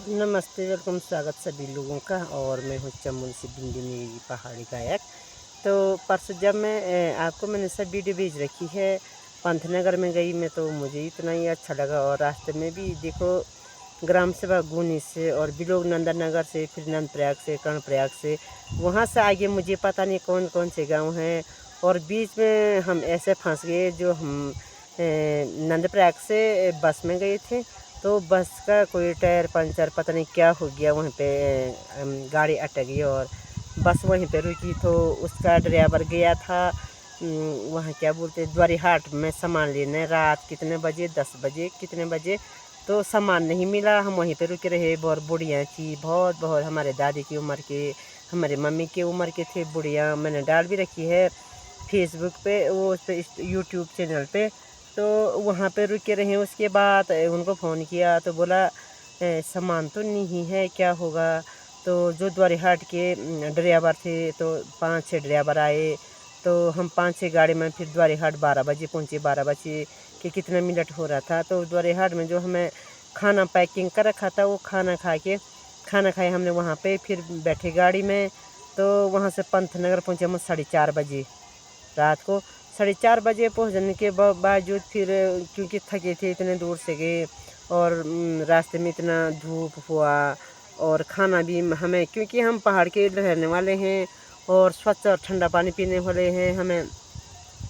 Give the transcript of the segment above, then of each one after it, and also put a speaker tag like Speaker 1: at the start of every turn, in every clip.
Speaker 1: नमस्ते, वेलकम, स्वागत सभी लोगों का। और मैं हूँ चमुन से बिंदिनी पहाड़ी गायक। तो परसों जब आपको मैंने सब वीडियो भेज रखी है, पंतनगर में गई मैं, तो मुझे इतना ही अच्छा लगा। और रास्ते में भी देखो, ग्राम सभा गुनी से और बिलोग नंदनगर से, फिर नंदप्रयाग से, कर्णप्रयाग से, वहाँ से आगे मुझे पता नहीं कौन कौन से गाँव हैं। और बीच में हम ऐसे फंस गए, जो हम नंदप्रयाग से बस में गए थे, तो बस का कोई टायर पंचर पता नहीं क्या हो गया, वहीं पे गाड़ी अटक गई और बस वहीं पे रुकी। तो उसका ड्राइवर गया था वहाँ क्या बोलते द्वारीहाट में सामान लेने, रात कितने बजे, 10 बजे कितने बजे, तो सामान नहीं मिला। हम वहीं पे रुके रहे। बहुत बुढ़िया थी, बहुत बहुत हमारे दादी की उम्र के, हमारे मम्मी की उम्र के थे बुढ़िया। मैंने डाल भी रखी है फेसबुक पे, वो उस पर यूट्यूब चैनल पे। तो वहाँ पे रुके रहे। उसके बाद उनको फ़ोन किया तो बोला सामान तो नहीं है, क्या होगा। तो जो द्वारीहाट के ड्राइवर थे, तो 5-6 ड्राइवर आए। तो हम 5-6 गाड़ी में फिर द्वारीहाट 12 बजे पहुँचे। 12 बजे के कितना मिनट हो रहा था, तो द्वारीहाट में जो हमें खाना पैकिंग कर रखा था, वो खाना खाए हमने वहाँ पे। फिर बैठे गाड़ी में, तो वहाँ से पंतनगर पहुँचे हम 4:30 बजे रात को। 4:30 बजे पहुँचने के बावजूद फिर क्योंकि थके थे, इतने दूर से गए, और रास्ते में इतना धूप हुआ, और खाना भी हमें, क्योंकि हम पहाड़ के रहने वाले हैं और स्वच्छ और ठंडा पानी पीने वाले हैं। हमें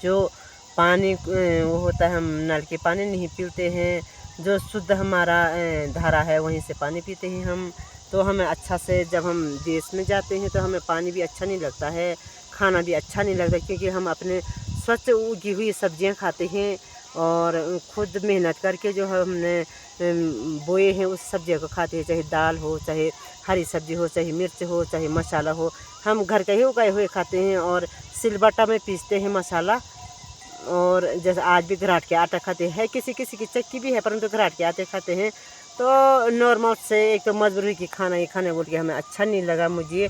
Speaker 1: जो पानी वो होता है, हम नल के पानी नहीं पीते हैं, जो शुद्ध हमारा धारा है वहीं से पानी पीते हैं हम। तो हमें अच्छा से, जब हम देश में जाते हैं तो हमें पानी भी अच्छा नहीं लगता है, खाना भी अच्छा नहीं लगता, क्योंकि हम अपने स्वच्छ उगी हुई सब्जियां खाते हैं और खुद मेहनत करके जो हमने बोए हैं उस सब्जियों को खाते हैं। चाहे दाल हो, चाहे हरी सब्जी हो, चाहे मिर्च हो, चाहे मसाला हो, हम घर का ही उगाए हुए खाते हैं। और सिलबट्टा में पीसते हैं मसाला। और जैसे आज भी घराट के आटा खाते हैं, किसी किसी की चक्की भी है, परंतु घराट के आटे खाते हैं। तो नॉर्मल से एक तो मजबूरी की खाना ही खाने बोल के हमें अच्छा नहीं लगा मुझे,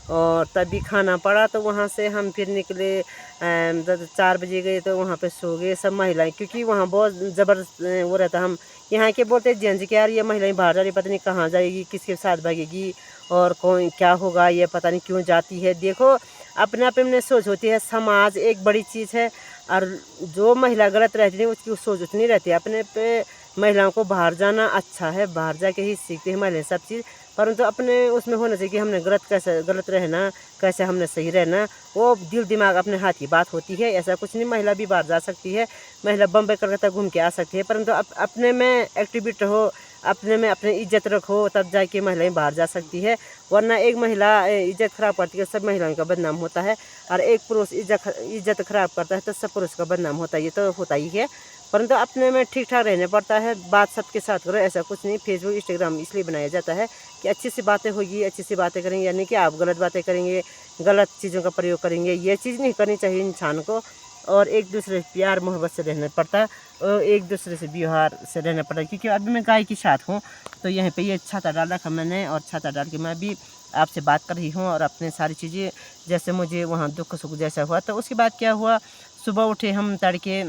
Speaker 1: और तभी खाना पड़ा। तो वहाँ से हम फिर निकले, 4 बजे गए, तो वहाँ पे सो गए सब महिलाएं, क्योंकि वहाँ बहुत ज़बरदस्त वो रहता। हम यहाँ के बोलते जेंट्स कि यार ये महिलाएं बाहर जा रही, पता नहीं कहाँ जाएगी, किसके साथ भागेगी, और कौन क्या होगा, ये पता नहीं क्यों जाती है। देखो, अपने आप में सोच होती है, समाज एक बड़ी चीज़ है, और जो महिला गलत रहती है उसकी सोच उतनी रहती है। अपने पे महिलाओं को बाहर जाना अच्छा है, बाहर जाके ही सीखते हैं महिलाएं सब चीज़, परंतु अपने उसमें होना चाहिए कि हमने गलत रहना, कैसे हमने सही रहना, वो दिल दिमाग अपने हाथ की बात होती है। ऐसा कुछ नहीं, महिला भी बाहर जा सकती है, महिला बम्बई कलकत्ता घूम के आ सकती है, परंतु अपने में एक्टिविटी हो, अपने में अपने इज्जत रखो, तब जाके महिलाएं बाहर जा सकती है। वरना एक महिला इज्जत खराब करती है, सब महिलाओं का बदनाम होता है, और एक पुरुष इज्जत खराब करता है तो सब पुरुष का बदनाम होता है। ये तो होता ही है, परंतु अपने में ठीक ठाक रहने पड़ता है। बात सबके साथ करो, ऐसा कुछ नहीं। फेसबुक इंस्टाग्राम इसलिए बनाया जाता है कि अच्छी सी बातें होगी, अच्छी सी बातें करेंगे, यानी कि आप गलत बातें करेंगे, गलत चीज़ों का प्रयोग करेंगे, ये चीज़ नहीं करनी चाहिए इंसान को। और एक दूसरे से प्यार मोहब्बत से रहना पड़ता है, और एक दूसरे से व्यवहार से रहना पड़ता है। क्योंकि अभी मैं गाय के साथ हूँ, तो यहाँ पे ये छाता डाल रखा मैंने, और छाता डाल के मैं भी आपसे बात कर रही हूँ, और अपने सारी चीज़ें, जैसे मुझे वहाँ दुख सुख जैसा हुआ। तो उसके बाद क्या हुआ, सुबह उठे हम तड़के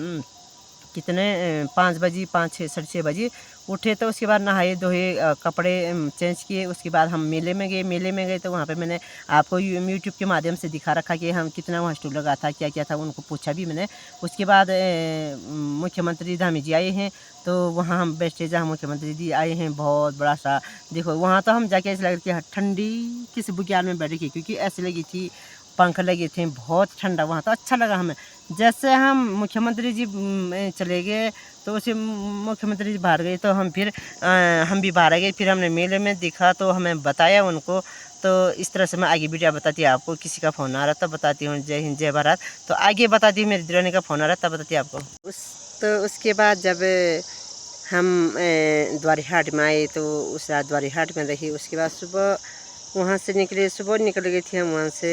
Speaker 1: कितने 5 बजे, 5-6, 6:30 बजे उठे। तो उसके बाद नहाए धोए, कपड़े चेंज किए। उसके बाद हम मेले में गए। तो वहाँ पे मैंने आपको यूट्यूब के माध्यम से दिखा रखा कि हम कितना वहाँ स्टॉल लगा था, क्या क्या था, उनको पूछा भी मैंने। उसके बाद मुख्यमंत्री धामी जी आए हैं, तो वहाँ हम बैठे, जहाँ मुख्यमंत्री जी आए हैं, बहुत बड़ा सा, देखो वहाँ तो हम जाके ऐसे लग रही थी ठंडी किसी बुग्याल में बैठ गई, क्योंकि ऐसे लगी थी पंख लगे थे, बहुत ठंडा वहाँ। तो अच्छा लगा हमें। जैसे हम मुख्यमंत्री जी चले गए, तो उसे मुख्यमंत्री जी बाहर गए, तो हम भी बाहर आ गए। फिर हमने मेले में देखा, तो हमें बताया उनको। तो इस तरह से मैं आगे वीडियो बताती हूँ आपको। किसी का फ़ोन आ रहा तब बताती हूँ। जय हिंद, जय भारत। तो आगे बताती हूँ, मेरी दिरानी का फ़ोन आ रहा तब बताती हूँ आपको। तो उसके बाद जब हम द्वारीहाट में आए, तो उस रात द्वारीहाट में रही। उसके बाद सुबह वहाँ से निकले, सुबह निकल गई थी हम वहाँ से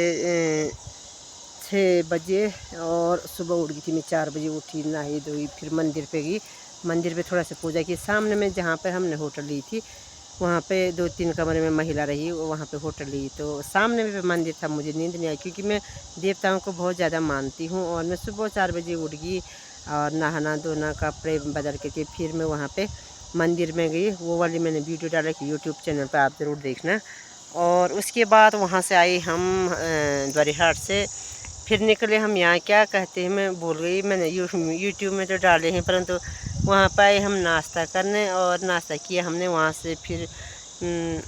Speaker 1: 6 बजे, और सुबह उठ गई थी मैं 4 बजे उठी, नहाई धोई, फिर मंदिर पे गई। मंदिर पे थोड़ा सा पूजा की। सामने में जहाँ पे हमने होटल ली थी, वहाँ पे 2-3 कमरे में महिला रही, वहाँ पे होटल ली। तो सामने में मंदिर था, मुझे नींद नहीं आई, क्योंकि मैं देवताओं को बहुत ज़्यादा मानती हूँ। और मैं सुबह 4 बजे उठ गई, और नहाना धोना, कपड़े बदल के फिर मैं वहाँ पे मंदिर में गई, वो वाली मैंने वीडियो डाला कि यूट्यूब चैनल पर आप ज़रूर देखना। और उसके बाद वहाँ से आए हम द्वारीहाट से, फिर निकले हम यहाँ क्या कहते हैं, मैं भूल गई, मैंने यूट्यूब में तो डाले हैं, परंतु वहाँ पर आए हम नाश्ता करने, और नाश्ता किया हमने। वहाँ से फिर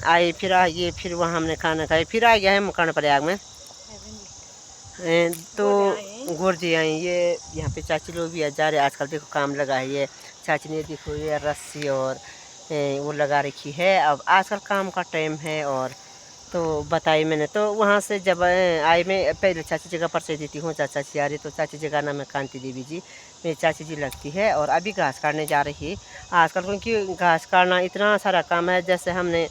Speaker 1: आए, फिर आगे, फिर वहाँ हमने खाना खाया, फिर आ गया है मकान प्रयाग में। तो गोरजी आई, ये यहाँ पे चाची लोग भी जा रहे हैं। आजकल देखो काम लगा है, ये चाची ने देखो ये रस्सी और वो लगा रखी है। अब आजकल काम का टाइम है, और तो बताई मैंने। तो वहाँ से जब आई, मैं पहले चाची जगह पर से देती हूँ, चाची आ रही, तो चाची जगह नाम है कांति देवी जी, मेरी चाची जी लगती है। और अभी घास काटने जा रही है आजकल, क्योंकि घास काटना इतना सारा काम है। जैसे हमने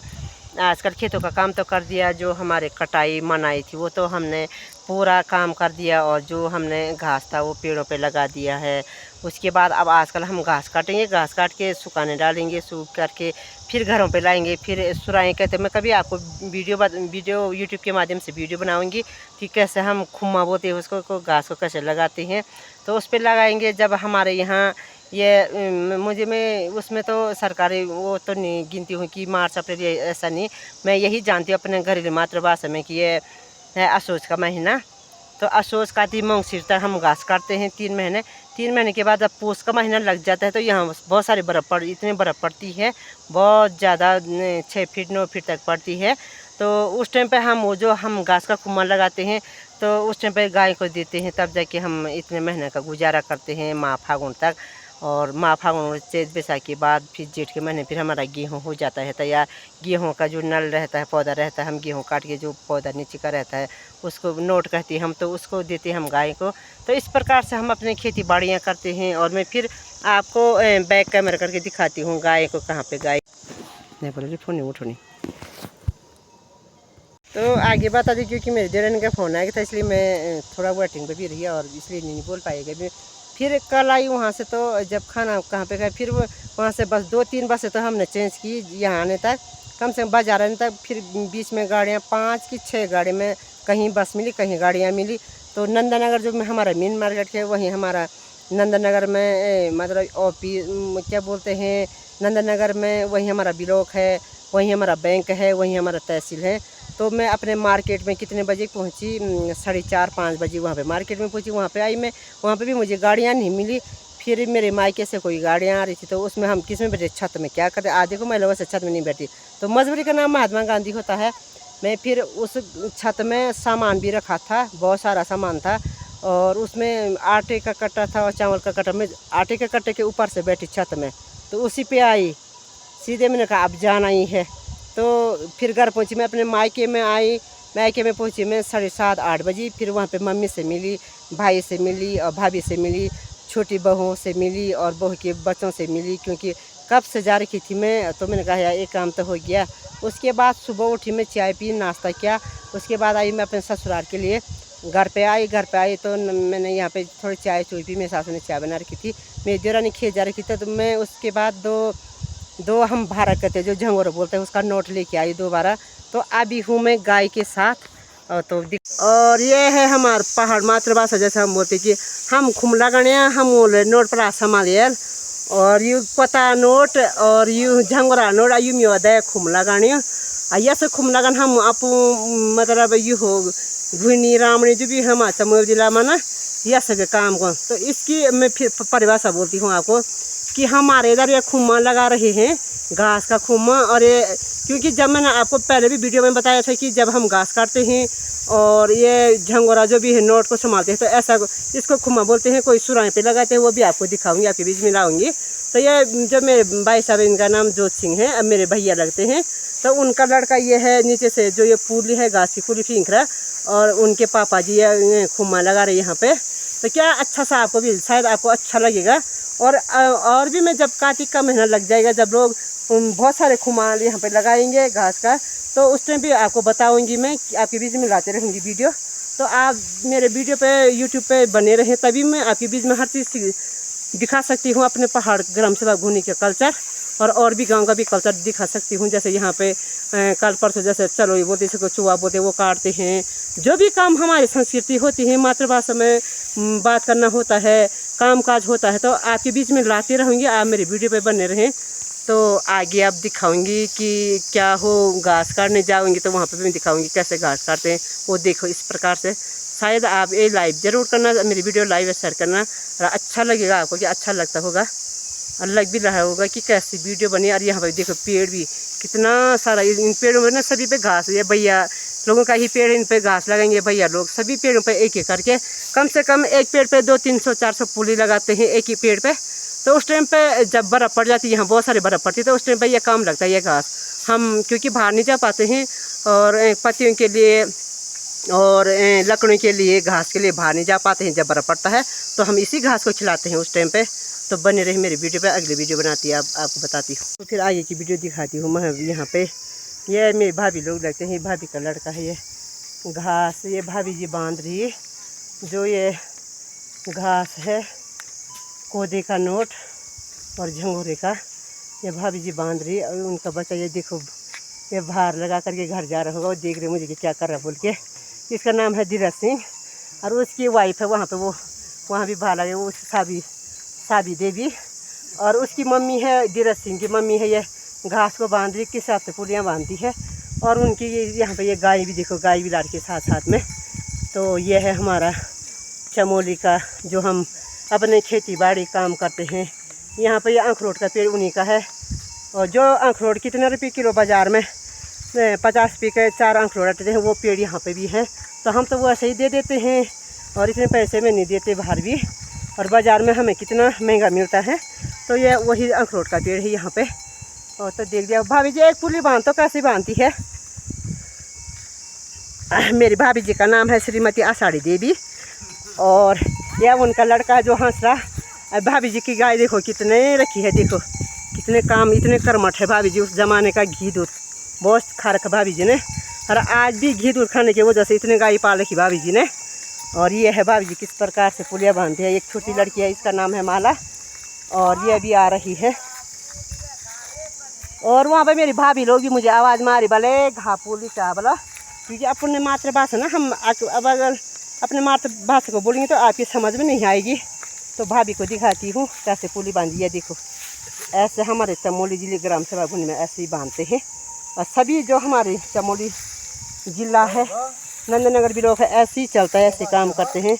Speaker 1: आजकल खेतों का काम तो कर दिया, जो हमारे कटाई मनाई थी वो तो हमने पूरा काम कर दिया, और जो हमने घास था वो पेड़ों पे लगा दिया है। उसके बाद अब आजकल हम घास काटेंगे, घास काट के सुखाने डालेंगे, सूख करके फिर घरों पे लाएंगे, फिर सुराएँ कहते। मैं कभी आपको वीडियो यूट्यूब के माध्यम से वीडियो बनाऊंगी कि कैसे हम खुम्मा बोते हैं उसको, घास को कैसे लगाते हैं, तो उस पर लगाएंगे। जब हमारे यहाँ ये मुझे, मैं उसमें तो सरकारी वो तो नहीं गिनती हूँ कि मार्च अप्रैल, ऐसा नहीं। मैं यही जानती हूँ अपने घरेलू मातृभाषा में कि ये है असोज का महीना। तो असोज कार्तिक मंगसिर तक हम घास काटते हैं 3 महीने। 3 महीने के बाद जब पूस का महीना लग जाता है तो यहाँ बहुत सारी बर्फ़ इतनी बर्फ़ पड़ती है, बहुत ज़्यादा, 6 फीट 9 फीट तक पड़ती है। तो उस टाइम पे हम वो जो हम घास का खुम्मा लगाते हैं, तो उस टाइम पे गाय को देते हैं, तब जाके हम इतने महीने का गुजारा करते हैं, माह फागुन तक। और माह फागुन चैत बैसाख के बाद फिर जेठ के महीने फिर हमारा गेहूँ हो जाता है तैयार। गेहूँ का जो नल रहता है, पौधा रहता है, हम गेहूँ काट के जो पौधा नीचे का रहता है उसको नोट कहती है हम, तो उसको देते हैं हम गाय को। तो इस प्रकार से हम अपनी खेती बाड़ियाँ करते हैं। और मैं फिर आपको बैक कैमरा करके दिखाती हूँ गाय को कहाँ पे गाय नहीं बोले फ़ोन नहीं उठो नहीं। तो आगे बता दी, क्योंकि मेरे देवर का फ़ोन आया था, इसलिए मैं थोड़ा वेटिंग पे भी रही और इसलिए नहीं बोल पाएगा। फिर कल आई वहाँ से, तो जब खाना कहाँ पे खाए, फिर वहाँ से बस 2-3 बसें तो हमने चेंज की यहाँ आने तक, कम से कम बाजार आने तक। फिर बीच में गाड़ियाँ 5 की 6 गाड़ी में, कहीं बस मिली, कहीं गाड़ियाँ मिली। तो नंदनगर जो हमारा मेन मार्केट है, वहीं हमारा नंदनगर में मतलब क्या बोलते हैं, नंदनगर में वहीं हमारा ब्लॉक है, वहीं हमारा बैंक है, वहीं हमारा तहसील है। तो मैं अपने मार्केट में कितने बजे पहुंची, 4:30-5 बजे वहाँ पे मार्केट में पहुंची। वहाँ पे आई मैं, वहाँ पे भी मुझे गाड़ियाँ नहीं मिली। फिर मेरे मायके से कोई गाड़ियाँ आ रही थी, तो उसमें हम किस में बैठे, छत में। क्या करें, आज देखो मैं लोगों से छत में नहीं बैठी, तो मजबूरी का नाम महात्मा गांधी होता है। मैं फिर उस छत में सामान भी रखा था, बहुत सारा सामान था, और उसमें आटे का कट्टा था और चावल का कट्टा। मैं आटे के कट्टे के ऊपर से बैठी छत में, तो उसी पे आई सीधे। मैंने कहा अब जाना ही है। तो फिर घर पहुंची, मैं अपने मायके में आई। मायके में पहुंची मैं 7:30-8 बजे। फिर वहाँ पे मम्मी से मिली, भाई से मिली और भाभी से मिली, छोटी बहू से मिली और बहू के बच्चों से मिली, क्योंकि कब से जा रही थी मैं। तो मैंने कहा यार एक काम तो हो गया। उसके बाद सुबह उठी, मैं चाय पी, नाश्ता किया। उसके बाद आई मैं अपने ससुराल के लिए, घर पे आई तो मैंने यहाँ पे थोड़ी चाय चुई पी। मेरी सासू ने चाय बना रखी थी, मेरी देवरानी खेत जा रखी थी। तो मैं उसके बाद दो हम भाड़ा कहते हैं, जो झंगोर बोलते हैं, उसका नोट लेके आई 2 बारा। तो अभी हूँ मैं गाय के साथ। और ये है हमार पहाड़ मातृभाषा, जैसे हम बोलते कि हम खुमला गणिया, हम बोले नोट पर संभालियल, और यू पता नोट और यू झंगोरा नोट यू मियोदय खुमला गणिया। ऐसे खुमला गण हम आप मतलब यू हो घुनी रामणी जो भी हम चमोली जिला में ना, यह सब काम को। तो इसकी मैं फिर परिभाषा बोलती हूँ आपको कि हमारे इधर ये खुम्मा लगा रहे हैं, घास का खुम्मा। और ये क्योंकि जब मैंने आपको पहले भी वीडियो में बताया था कि जब हम घास काटते हैं और ये झंगोरा जो भी है नोट को संभालते हैं, तो ऐसा इसको खुम्मा बोलते हैं। कोई सुराही पे लगाते हैं, वो भी आपको दिखाऊंगी, आपके बीच में लाऊंगी। तो ये जो मेरे भाई साहब, इनका नाम जोत सिंह है, अब मेरे भैया लगते हैं। तो उनका लड़का ये है नीचे से, जो ये पूली है घास की पूली फेंक रहा, और उनके पापा जी ये खुम्मा लगा रहे यहाँ पे। तो क्या अच्छा सा आपको भी शायद आपको अच्छा लगेगा। और भी मैं जब कार्तिक का महीना लग जाएगा, जब लोग बहुत सारे खुमाल यहाँ पे लगाएंगे घास का, तो उस टाइम भी आपको बताऊंगी मैं, आपके बीच में लाते रहूँगी वीडियो। तो आप मेरे वीडियो पे यूट्यूब पे बने रहें, तभी मैं आपके बीच में हर चीज़ दिखा सकती हूँ, अपने पहाड़ ग्राम सभा घूमने का कल्चर, और भी गांव का भी कल्चर दिखा सकती हूँ। जैसे यहाँ पे कल परसों जैसे चलो ये बोलते, इसको चुहा बोलते, वो काटते हैं। जो भी काम हमारी संस्कृति होती है, मातृभाषा में बात करना होता है, काम काज होता है, तो आपके बीच में लाते रहूँगी। आप मेरे वीडियो पे बने रहें। तो आगे आप दिखाऊंगी कि क्या हो, घास काटने जाऊंगी तो वहाँ पे मैं दिखाऊंगी कैसे घास काटते हैं। वो देखो इस प्रकार से। शायद आप ये लाइव ज़रूर करना, मेरी वीडियो लाइव शेयर करना, और अच्छा लगेगा आपको कि अच्छा लगता होगा और लग भी रहा होगा कि कैसी वीडियो बनी। और यहाँ पर देखो पेड़ भी कितना सारा, इन पेड़ों में ना सभी पे घास, ये भैया लोगों का ही पेड़, इन पे घास लगाएंगे भैया लोग। सभी पेड़ों पे एक एक करके कम से कम एक पेड़ पे 200-300-400 पुली लगाते हैं एक ही पेड़ पे। तो उस टाइम पे जब बर्फ़ पड़ जाती है, यहाँ बहुत सारी बर्फ़ पड़ती है, तो उस टाइम पे ये काम लगता है ये घास। हम क्योंकि बाहर नहीं जा पाते हैं और पत्तियों के लिए और लकड़ों के लिए, घास के लिए बाहर नहीं जा पाते हैं जब बर्फ़ पड़ता है, तो हम इसी घास को खिलाते हैं उस टाइम पे। तो बने रहे मेरी वीडियो पे, अगली वीडियो बनाती है आपको बताती हूँ। तो फिर आगे की वीडियो दिखाती हूँ मैं। यहाँ पे ये मेरी भाभी लोग लगते हैं, भाभी का लड़का है। ये घास ये भाभी जी बांध रही है, जो ये घास है कोदे का नोट और झंगोरे का, ये भाभी जी बांध रही है। और उनका बच्चा ये देखो, ये बाहर लगा करके घर जा रहा होगा, वो देख रहे मुझे कि क्या कर रहा है बोल के। इसका नाम है धीरज सिंह, और उसकी वाइफ है वहाँ पे, वो वहाँ भी बाहर लगे, वो साबी देवी। और उसकी मम्मी है, धीरज सिंह की मम्मी है, ये घास को बांध रही, किस हिसाब से पुलियाँ बांधती है। और उनकी यहाँ पे ये गाय भी देखो, गाय भी लाड़ के साथ साथ में। तो ये है हमारा चमोली का, जो हम अपने खेती बाड़ी काम करते हैं। यहाँ पे ये अखरोट का पेड़ उन्हीं का है। और जो अखरोट कितने रुपये किलो बाज़ार में 50 रुपये के 4 अखरोट आते हैं, वो पेड़ यहाँ पे भी हैं। तो हम तो वो ऐसे ही दे देते हैं, और इतने पैसे में नहीं देते बाहर भी, और बाज़ार में हमें कितना महंगा मिलता है। तो ये वही अखरोट का पेड़ है यहाँ पे। और तो देख दिया भाभी जी, एक पुली बांध तो कैसे बांधती है। मेरी भाभी जी का नाम है श्रीमती आषाढ़ी देवी, और यह उनका लड़का जो हंस रहा। भाभी जी की गाय देखो कितने रखी है, देखो कितने काम, इतने कर्मठ है भाभी जी। उस ज़माने का घी दूध बहुत खा रखा भाभी जी ने, और आज भी घी दूध खाने की वजह से इतने गाय पाल रखी भाभी जी ने। और ये है भाभी जी किस प्रकार से पुलिया बांधती है। एक छोटी लड़की है, इसका नाम है माला, और ये भी आ रही है। और वहाँ पे मेरी भाभी लोग भी मुझे आवाज़ मारी, भले घापुली क्या बोला, क्योंकि अपने मातृभाषा ना, हम अब अगर अपने मातृभाषा को बोलेंगे तो आपकी समझ में नहीं आएगी। तो भाभी को दिखाती हूँ कैसे पुली बांधी है। देखो ऐसे हमारे चमोली जिले ग्राम सभा भूमि में ऐसे ही बांधते हैं, और सभी जो हमारे चमोली जिला है, नंदनगर भी लोग है, ऐसे ही चलता है, ऐसे काम करते हैं।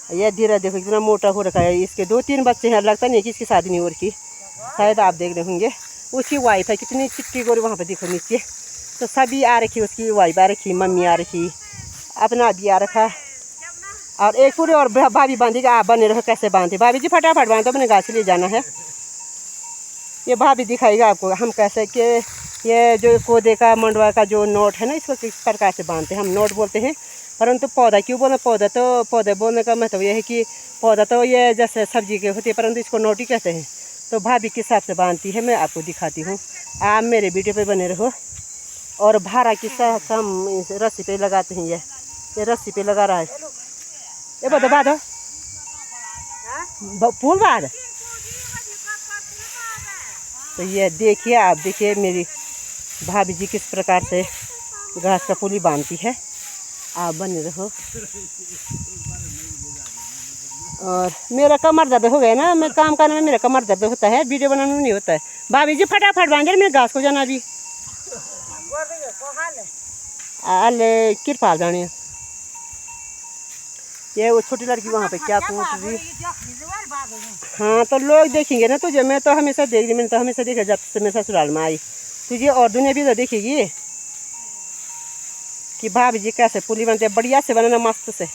Speaker 1: यह धीरे देखो कितना मोटा हो रखा है, इसके 2-3 बच्चे हैं, लगता नहीं है कि इसकी शादी नहीं हो रखी, शायद आप देख रहे होंगे। उसकी वाइफ है, कितनी चिट्टी गोरी वहाँ पे देखो नीचे। तो सभी आ रखी, उसकी वाइफ आ रखी, मम्मी आ रखी, अपना भी आ रखा, और एक पूरे और भाभी बांधेगी। आप बने रहो कैसे बांधे, भाभी जी फटाफट बांधो, अपने गाछ ले जाना है। ये भाभी दिखाएगा आपको हम कैसे कि ये जो कोदे का मंडवा का जो नोट है ना, इसको किस प्रकार से बांधते हैं। हम नोट बोलते हैं, परंतु पौधा क्यों बोले, पौधे बोलने का मतलब यह है कि पौधा तो ये जैसे सब्जी के होती है, परंतु इसको नोट ही कहते हैं। तो भाभी किस हिसाब से बांधती है मैं आपको दिखाती हूँ, आप मेरे वीडियो पे बने रहो। और भारा किस्सा हम रस्सी पे लगाते हैं, ये रस्सी पे लगा रहा है, ये बता बाधो फूल बाद। तो ये देखिए, आप देखिए मेरी भाभी जी किस प्रकार से घास का पुली बांधती है, आप बने रहो। और मेरा कमर दर्द हो गया ना, मैं काम करने में मेरा कमर दर्द होता है, वीडियो बनाने में नहीं होता है। भाभी जी फटाफट बांध मेरे घास को जाना भी अले किरपाल जाने। ये वो छोटी लड़की वहाँ पे क्या कूट रही। हाँ तो लोग देखेंगे ना तुझे, मैं तो हमेशा देख रही, मैंने तो हमेशा देखा जब से मैं ससुराल में आई। तुझे और दुनिया भी तो देखेगी कि भाभी जी कैसे पुली बनते, बढ़िया से बनाना मस्त से।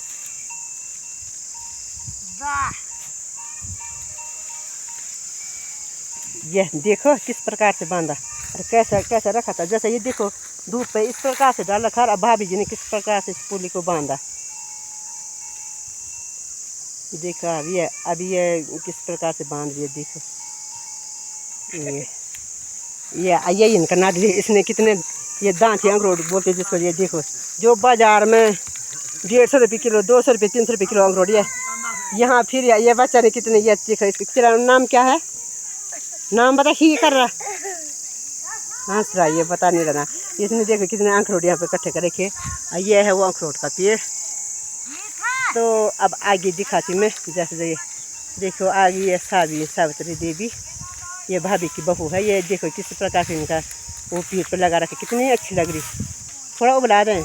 Speaker 1: ये देखो किस प्रकार से बांधा और कैसा कैसा रखा था, जैसे ये देखो धूप पे इस प्रकार से डाल रखा। अब भाभी जी ने किस प्रकार से इस पुली को बांधा, देखा अभी ये किस प्रकार से बांध दिया। देखो ये इनका नाद, इसने कितने ये दांत अखरोट बोलते जिसको, ये देखो जो बाजार में 150 रुपये किलो, 200 रुपये, 300 रुपये किलो अखरोट है। यहाँ फिर ये बच्चा ने कितने ये देखो, इसका नाम क्या है, नाम बता, ही कर रहा हंस रहा, ये पता नहीं रहा। इसने देखो कितने अखरोट यहाँ पे इकट्ठे कर रखे। ये है वो अखरोट का पेड़। तो अब आगे दिखाती मैं, जैसे देखो आगे ये सावित्री देवी, ये भाभी की बहू है। ये देखो किस प्रकार से इनका वो पीठ पे लगा रखे, कितनी अच्छी लग रही। थोड़ा उबला दें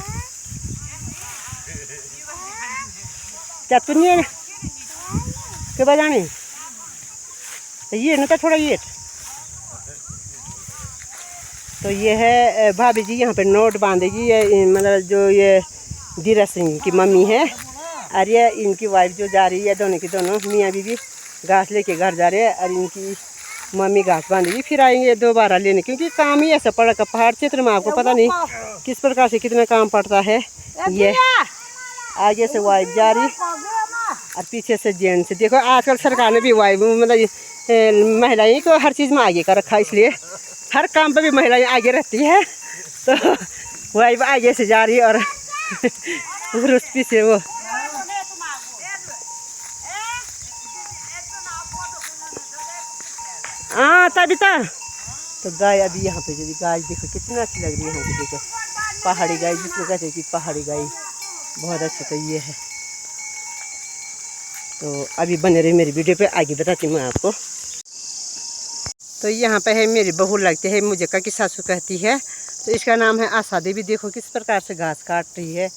Speaker 1: चतुनी के बजाने तो ये ना था थोड़ा ये। तो ये है भाभी जी यहाँ पे नोट बांधेगी। ये मतलब जो ये धीरज सिंह की मम्मी है और ये इनकी वाइफ जो जा रही है, दोनों की दोनों मियाँ बीवी घास लेके घर जा रहे हैं और इनकी मम्मी घास बांधेगी। फिर आएंगे दोबारा लेने, क्योंकि काम ही ऐसा पड़ा पहाड़ क्षेत्र में आपको पता नहीं किस प्रकार से कितना काम पड़ता है। ये आगे से वाइफ जा रही और पीछे से जेंट्स। देखो आजकल सरकार ने भी वाइफ मतलब महिलाएं को हर चीज़ में आगे कर रखा है, इसलिए हर काम पे भी महिलाएं आगे रहती है। तो वाइफ आगे से जा रही है और उस पीछे वो। हाँ तबिता तो गाय अभी यहाँ पे जो गाय देखो कितना अच्छी लग रही है। यहाँ पे देखो पहाड़ी गाय, जिसको कहते हैं कि पहाड़ी गाय बहुत अच्छी। तो ये है। तो अभी बने रही मेरी वीडियो पे, आगे बताती हूँ मैं आपको। तो यहाँ पे है मेरी बहू लगती है, मुझे का की सासू कहती है। तो इसका नाम है आशा देवी। देखो किस प्रकार से घास काट रही है।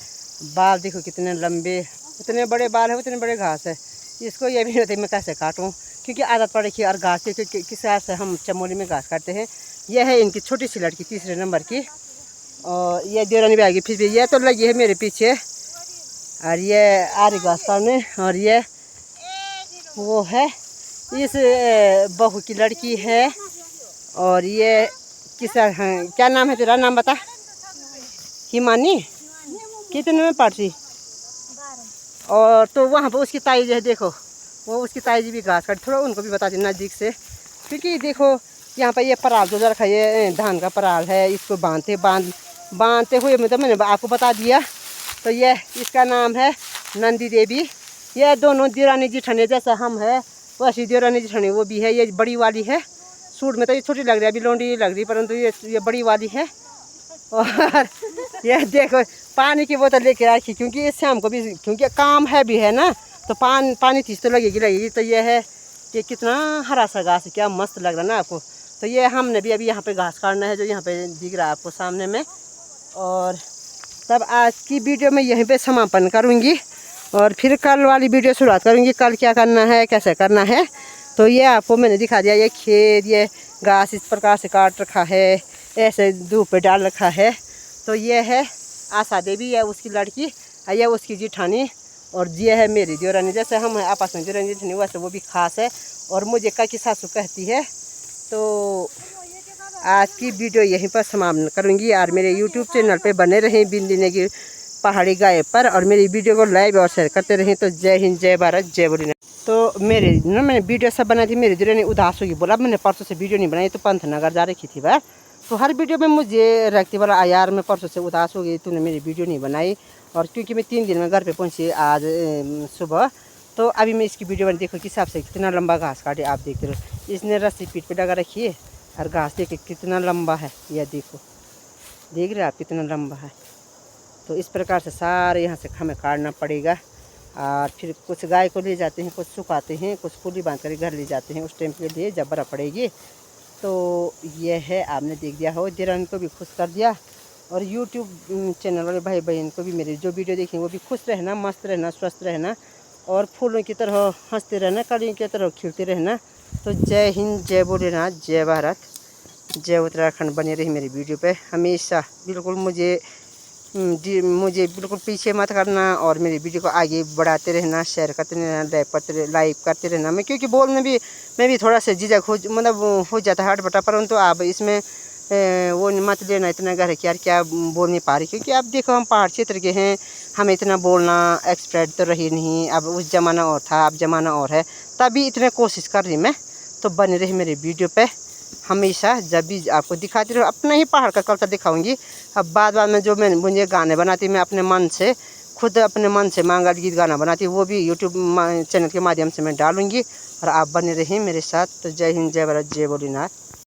Speaker 1: बाल देखो कितने लंबे, उतने बड़े बाल है, उतने बड़े घास है। इसको ये भी नहीं होता मैं कैसे काटूँ, क्योंकि आदत पड़ रखी है। और घास के किस हिसाब से हम चमोली में घास काटते हैं। यह है इनकी छोटी सी लड़की, तीसरे नंबर की। और ये देवरानी भी आएगी, फिर भी ये तो लगी है मेरे पीछे। और ये आ रही घास काटने। और ये वो है इस बहू की लड़की है। और ये किस क्या नाम है तेरा, नाम बता। हिमानी कितने में पढ़ती। और तो वहाँ पर उसकी ताई जो है, देखो वो उसकी ताई जी भी घास काट, थोड़ा उनको भी बता दी नज़दीक से। क्योंकि देखो यहाँ पर ये पराल जो रखा है, ये धान का पराल है। इसको बांधते हुए मतलब मैंने आपको बता दिया। तो ये इसका नाम है नंदी देवी। ये दोनों देवरानी जेठानी जैसा हम है वैसी देवरानी जेठानी वो भी है। ये बड़ी वाली है, सूट में तो ये छोटी लग रही है, अभी लौंडी लग रही, परंतु ये बड़ी वाली है। और ये देखो पानी की बोतल लेके रखी, क्योंकि इससे हमको भी, क्योंकि काम है भी है ना, तो पानी चीज़ तो लगेगी। तो ये है कि कितना हरा सा घास है, क्या मस्त लग रहा है ना आपको। तो ये हमने भी अभी यहाँ पे घास काटना है, जो यहाँ पे दिख रहा है आपको सामने में। और तब आज की वीडियो में यहीं पे समापन करूँगी और फिर कल वाली वीडियो शुरुआत करूँगी। कल क्या करना है, कैसे करना है, तो ये आपको मैंने दिखा दिया। ये खेत, ये घास इस प्रकार से काट रखा है, ऐसे धूप पे डाल रखा है। तो ये है आशा देवी, है उसकी लड़की, ये उसकी जेठानी। और ये है मेरी देवरानी। जैसे हम आपस में देवरानी जेठानी, वैसे वो भी खास है। और मुझे का की सासू कहती है। तो आज की वीडियो यहीं पर समाप्त करूँगी। और मेरे यूट्यूब चैनल पे बने रहें बिंदी नेगी पहाड़ी गाय पर, और मेरी वीडियो को लाइक और शेयर करते रहें। तो जय हिंद, जय भारत, जय भोलेनाथ। तो मैंने वीडियो सब बनाई थी, मेरी देवरानी उदास होगी, बोला मैंने परसों से वीडियो नहीं बनाई, तो पंतनगर जा रखी थी वह। तो हर वीडियो में मुझे रखती, बोला यार मैं परसों से उदास हो गई, तूने मेरी वीडियो नहीं बनाई। और क्योंकि मैं 3 दिन में घर पे पहुंची आज सुबह, तो अभी मैं इसकी वीडियो बनी। देखो किस हिसाब से कितना लंबा घास काटे, आप देखते रहो। इसने रस्सी पीठ पे लगा रखी है और घास देखे कितना लंबा है। यह देखो, देख रहे आप कितना लंबा है। तो इस प्रकार से सारे यहाँ से हमें काटना पड़ेगा। और फिर कुछ गाय को ले जाते हैं, कुछ सुखाते हैं, कुछ पुली बांध कर घर ले जाते हैं। उस टाइम के लिए जब बर्फ़ पड़ेगी। तो यह है, आपने देख दिया हो, देवरानी को भी खुश कर दिया। और यूट्यूब चैनल वाले भाई बहन को भी मेरी जो वीडियो देखें वो भी खुश रहना, मस्त रहना, स्वस्थ रहना, और फूलों की तरह हंसते रहना, कलियों की तरह खिलते रहना। तो जय हिंद, जय भोलेनाथ, जय भारत, जय उत्तराखंड। बने रही मेरी वीडियो पे हमेशा। बिल्कुल मुझे बिल्कुल पीछे मत करना, और मेरी वीडियो को आगे बढ़ाते रहना, शेयर करते रहना, लाइक करते रहना। मैं क्योंकि बोलने भी मैं भी थोड़ा सा झिझक हो जाता है हटपटा, परंतु आप इसमें वो मत लेना इतना गहरा कि यार क्या बोल नहीं पा रही। क्योंकि अब देखो हम पहाड़ क्षेत्र के हैं, हमें इतना बोलना एक्सपर्ट तो रही नहीं। अब उस ज़माना और था, अब ज़माना और है, तभी इतने कोशिश कर रही मैं। तो बने रही मेरी वीडियो पे हमेशा, जब भी आपको दिखाती रहूँ अपने ही पहाड़ का कल्चर दिखाऊंगी। अब बाद में जो मुझे गाने बनाती, मैं अपने मन से खुद अपने मन से मंगल गीत गाना बनाती, वो भी यूट्यूब चैनल के माध्यम से मैं डालूंगी। और आप बने रहें मेरे साथ। तो जय हिंद, जय भारत, जय भोलेनाथ।